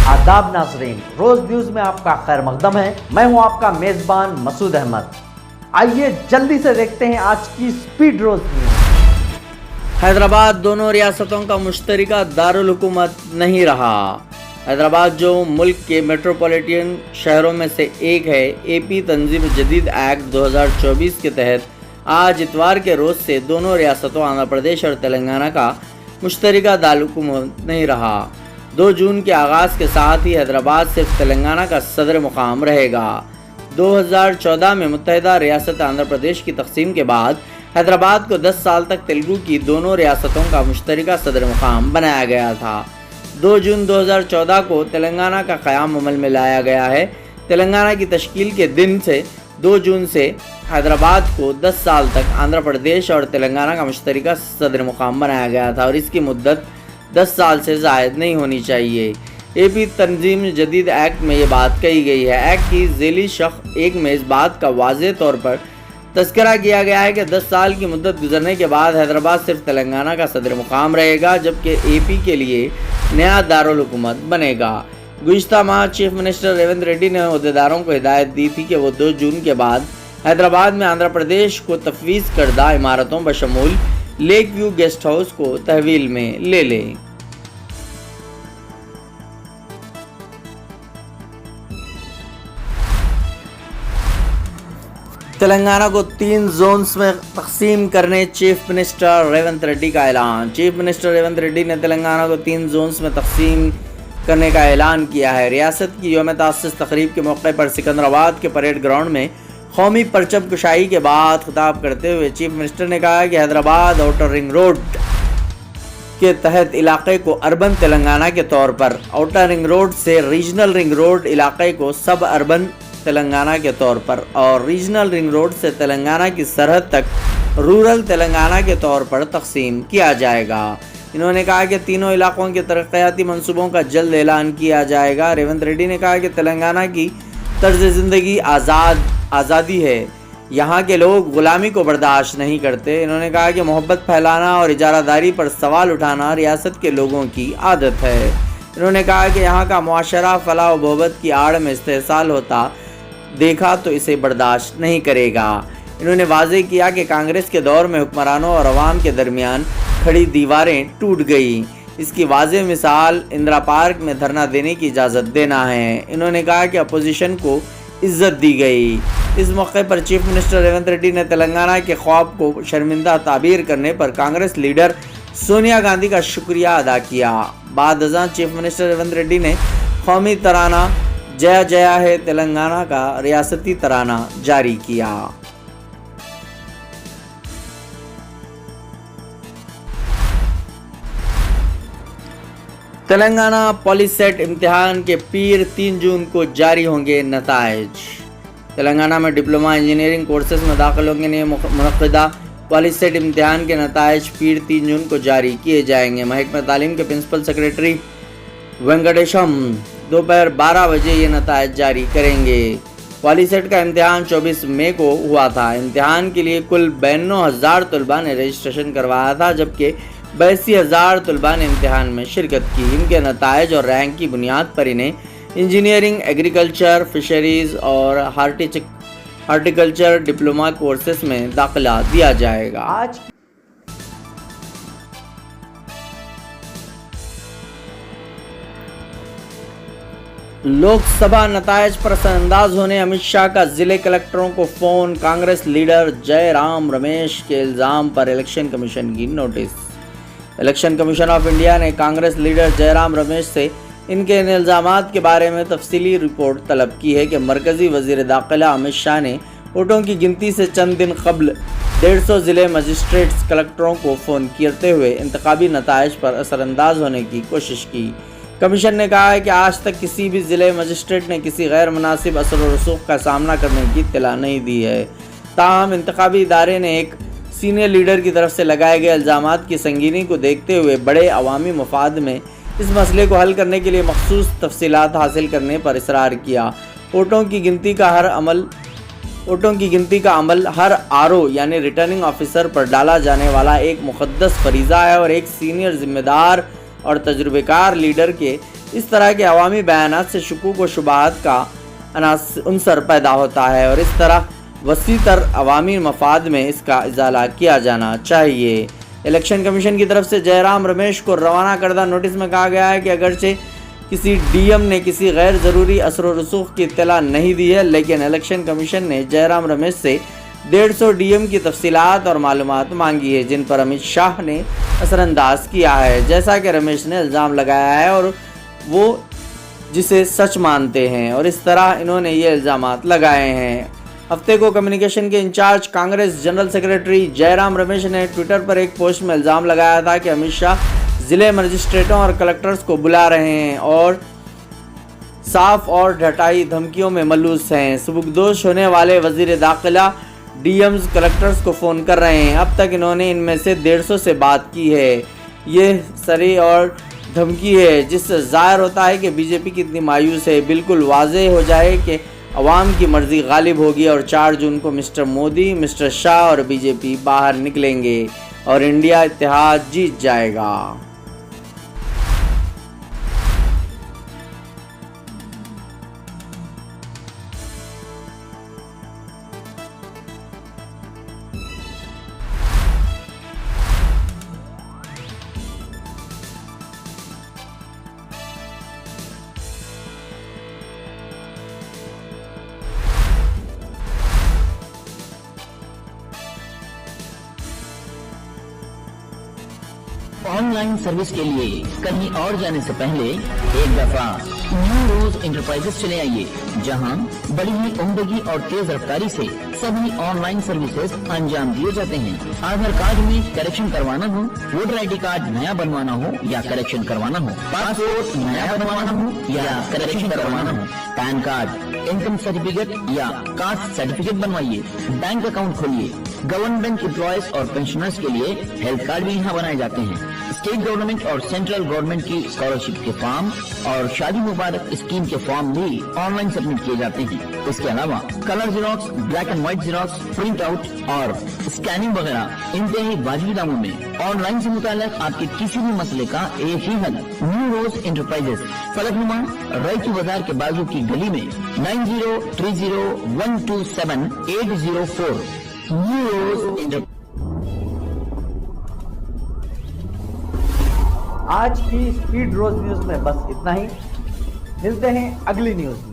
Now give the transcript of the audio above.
आदाब नाजरीन, रोज न्यूज में आपका खैर मकदम है। मैं हूं आपका मेजबान मसूद अहमद। आइए जल्दी से देखते हैं आज की स्पीड रोज न्यूज। हैदराबाद दोनों रियासतों का मुश्तरका दारुल हुकूमत नहीं रहा। हैदराबाद जो मुल्क के मेट्रोपॉलिटन शहरों में से एक है, एपी तंजीम जदीद एक्ट 2024 के तहत आज इतवार के रोज से दोनों रियासतों आंध्र प्रदेश और तेलंगाना का मुश्तरका दारुल हुकूमत नहीं रहा। 2 जून के आगाज़ के साथ ही हैदराबाद सिर्फ तेलंगाना का सदर मुकाम रहेगा। 2014 में मुत्तहिदा रियासत आंध्र प्रदेश की तकसीम के बाद हैदराबाद को 10 साल तक तेलुगु की दोनों रियासतों का मुश्तरका सदर मुकाम बनाया गया था। 2 जून 2014 को तेलंगाना का क़याम अमल में लाया गया है। तेलंगाना की तश्कील के दिन से 2 जून से हैदराबाद को 10 साल तक आंध्र प्रदेश और तेलंगाना का मुश्तरका सदर मुकाम बनाया गया था और इसकी मुद्दत 10 साल से ज़ायद नहीं होनी चाहिए। एपी तंजीम जदीद एक्ट में ये बात कही गई है। एक्ट की ज़ेली शक़ एक में इस बात का वाज़ेह तौर पर तज़किरा किया गया है कि 10 साल की मुद्दत गुजरने के बाद हैदराबाद सिर्फ तेलंगाना का सदर मुकाम रहेगा, जबकि एपी के लिए नया दारुल हुकूमत बनेगा। गुज़िश्ता माह चीफ मिनिस्टर रेवंत रेड्डी ने अहदेदारों को हिदायत दी थी कि वो 2 जून के बाद हैदराबाद में आंध्र प्रदेश को तफवीज़ करदा इमारतों बशमूल लेक व्यू गेस्ट हाउस को तहवील में ले लें। तेलंगाना को 3 जोन्स में तकसीम करने चीफ मिनिस्टर रेवंत रेड्डी का ऐलान। चीफ मिनिस्टर रेवंत रेड्डी ने तेलंगाना को 3 जोन्स में तकसीम करने का ऐलान किया है। रियासत की यौम तासीस तकरीब के मौके पर सिकंदराबाद के परेड ग्राउंड में कौमी परचम कुशाई के बाद खिताब करते हुए चीफ मिनिस्टर ने कहा कि हैदराबाद आउटर रिंग रोड के तहत इलाके को अर्बन तेलंगाना के तौर पर, आउटर रिंग रोड से रीजनल रिंग रोड इलाके को सब अर्बन तेलंगाना के तौर पर और रीजनल रिंग रोड से तेलंगाना की सरहद तक रूरल तेलंगाना के तौर पर तकसीम किया जाएगा। इन्होंने कहा कि तीनों इलाकों के तरक्याती मंसूबों का जल्द ऐलान किया जाएगा। रेवंत रेड्डी ने कहा कि तेलंगाना की तर्ज ज़िंदगी आज़ादी है, यहाँ के लोग ग़ुलामी को बर्दाश्त नहीं करते। इन्होंने कहा कि मोहब्बत फैलाना और इजारादारी पर सवाल उठाना रियासत के लोगों की आदत है। इन्होंने कहा कि यहाँ का मुआशरा फलाह व बहबत की आड़ में इस्तेहसाल होता देखा तो इसे बर्दाश्त नहीं करेगा। इन्होंने वाज़ेह किया कि कांग्रेस के दौर में हुक्मरानों और अवाम के दरमियान खड़ी दीवारें टूट गई। इसकी वाज़ेह मिसाल इंदिरा पार्क में धरना देने की इजाज़त देना है। इन्होंने कहा कि अपोजिशन को इज्जत दी गई। इस मौके पर चीफ मिनिस्टर रेवंत रेड्डी ने तेलंगाना के ख्वाब को शर्मिंदा ताबीर करने पर कांग्रेस लीडर सोनिया गांधी का शुक्रिया अदा किया। बाद अज़ां चीफ मिनिस्टर रेवंत रेड्डी ने कौमी तराना जया जया है तेलंगाना का रियासती तराना जारी किया। तेलंगाना पॉलीसेट इम्तिहान के पीर 3 जून को जारी होंगे नताइज। तेलंगाना में डिप्लोमा इंजीनियरिंग कोर्सेज में दाखिलों के लिए मुनक़्क़िदा पॉलीसेट इम्तिहान के नताइज पीर 3 जून को जारी किए जाएंगे। महकमा तालीम के प्रिंसिपल सेक्रेटरी वेंकटेशम दोपहर 12 बजे ये नताइज जारी करेंगे। पॉलीसेट का इम्तिहान 24 मई को हुआ था। इम्तिहान के लिए कुल 92,000 तलबा ने रजिस्ट्रेशन करवाया था, जबकि 82,000 तलबा ने इम्तिहान में शिरकत की। इनके नताइज और रैंक की बुनियाद पर इन्हें इंजीनियरिंग, एग्रीकल्चर, फिशरीज़ और हार्टिकल्चर डिप्लोमा कोर्सेस में दाखिला दिया जाएगा। आज लोकसभा नताइज पर असरअंदाज होने अमित शाह का जिले कलेक्टरों को फ़ोन। कांग्रेस लीडर जयराम रमेश के इल्ज़ाम पर इलेक्शन कमीशन की notice. Election commission of India ने कांग्रेस लीडर जयराम रमेश से इनके इन इल्ज़ामात के बारे में तफसीली रिपोर्ट तलब की है कि मरकज़ी वज़ीर दाखिला अमित शाह ने वोटों की गिनती से चंद दिन कबल 150 ज़िले मजिस्ट्रेट्स कलेक्टरों को फ़ोन करते हुए इंतखाबी नताइज पर असरअंदाज होने की कोशिश की। कमीशन ने कहा है कि आज तक किसी भी ज़िले मजिस्ट्रेट ने किसी गैर मुनासिब असर व रसूख का सामना करने की इत्तला नहीं दी है। ताहम इंतखाबी इदारे ने एक सीनियर लीडर की तरफ से लगाए गए इल्ज़ामात की संगीनी को देखते हुए बड़े अवामी मफाद में इस मसले को हल करने के लिए मखसूस तफसीलात हासिल करने पर इसरार किया। वोटों की गिनती का अमल हर आरओ यानी रिटर्निंग ऑफिसर पर डाला जाने वाला एक मुक़द्दस फरीज़ा है और एक सीनियर जिम्मेदार और तजुर्बेकार लीडर के اس طرح کے عوامی بیانات سے شکوک و شبہات کا عنصر پیدا ہوتا ہے اور اس طرح وسیع تر عوامی مفاد میں اس کا ازالہ کیا جانا چاہیے۔ الیکشن کمیشن کی طرف سے جے رام رمیش کو روانہ کردہ نوٹس میں کہا گیا ہے کہ اگرچہ کسی ڈی ایم نے کسی غیر ضروری اثر و رسوخ کی اطلاع نہیں دی ہے، لیکن الیکشن کمیشن نے جے رام رمیش سے 150 ڈی ایم کی تفصیلات اور معلومات مانگی ہے، جن پر امت شاہ نے اثر انداز کیا ہے، جیسا کہ رمیش نے الزام لگایا ہے اور وہ جسے سچ مانتے ہیں، اور اس طرح انہوں نے یہ الزامات لگائے ہیں۔ ہفتے کو کمیونیکیشن کے انچارج کانگریس جنرل سیکریٹری جے رام رمیش نے ٹویٹر پر ایک پوسٹ میں الزام لگایا تھا کہ امت شاہ ضلع مجسٹریٹوں اور کلکٹرز کو بلا رہے ہیں اور صاف اور ڈھٹائی دھمکیوں میں ملوث ہیں۔ سبکدوش ہونے والے وزیر داخلہ ڈی ایمز کلکٹرز کو فون کر رہے ہیں۔ اب تک انہوں نے ان میں سے 150 سے بات کی ہے۔ یہ سری اور دھمکی ہے جس سے ظاہر ہوتا ہے کہ بی جے پی کتنی مایوس ہے۔ بالکل واضح ہو جائے کہ عوام کی مرضی غالب ہوگی اور 4 جون کو مسٹر مودی، مسٹر شاہ اور بی جے پی باہر نکلیں گے اور انڈیا اتحاد جیت جائے گا۔ آن لائن سروس کے لیے کہیں اور جانے سے پہلے ایک دفعہ نیو روز انٹرپرائزز چلے آئیے، جہاں بڑی ہی عمدگی اور تیز رفتاری سے سبھی آن لائن سروسز انجام دیے جاتے ہیں۔ آدھار کارڈ میں کریکشن کروانا ہو، ووٹر آئی ڈی کارڈ نیا بنوانا ہو یا کریکشن کروانا ہو، پاسپورٹ نیا بنوانا ہو یا کریکشن کروانا ہو، پین کارڈ، انکم سرٹیفکیٹ یا کاسٹ سرٹیفکیٹ بنوائیے، بینک اکاؤنٹ کھولیے۔ گورنمنٹ امپلائیز اور پینشنرز کے لیے ہیلتھ کارڈ بھی یہاں بنائے جاتے ہیں۔ اسٹیٹ گورنمنٹ اور سینٹرل گورنمنٹ کی اسکالرشپ کے فارم اور شادی مبارک اسکیم کے فارم بھی آن لائن سبمٹ کیے جاتے ہیں۔ اس کے علاوہ colour Xerox, black and white Xerox, print out اور اسکیننگ وغیرہ انتہائی واجبی داموں میں آن لائن سے متعلق آپ کے کسی بھی مسئلے کا ایک ہی حل، نیو روز انٹرپرائزز، فلک نما، ریتو بازار کے بازو کی گلی میں 9030127804 نیو روز آج کی اسپیڈ روز نیوز میں بس اتنا ہی، ملتے ہیں اگلی نیوز میں۔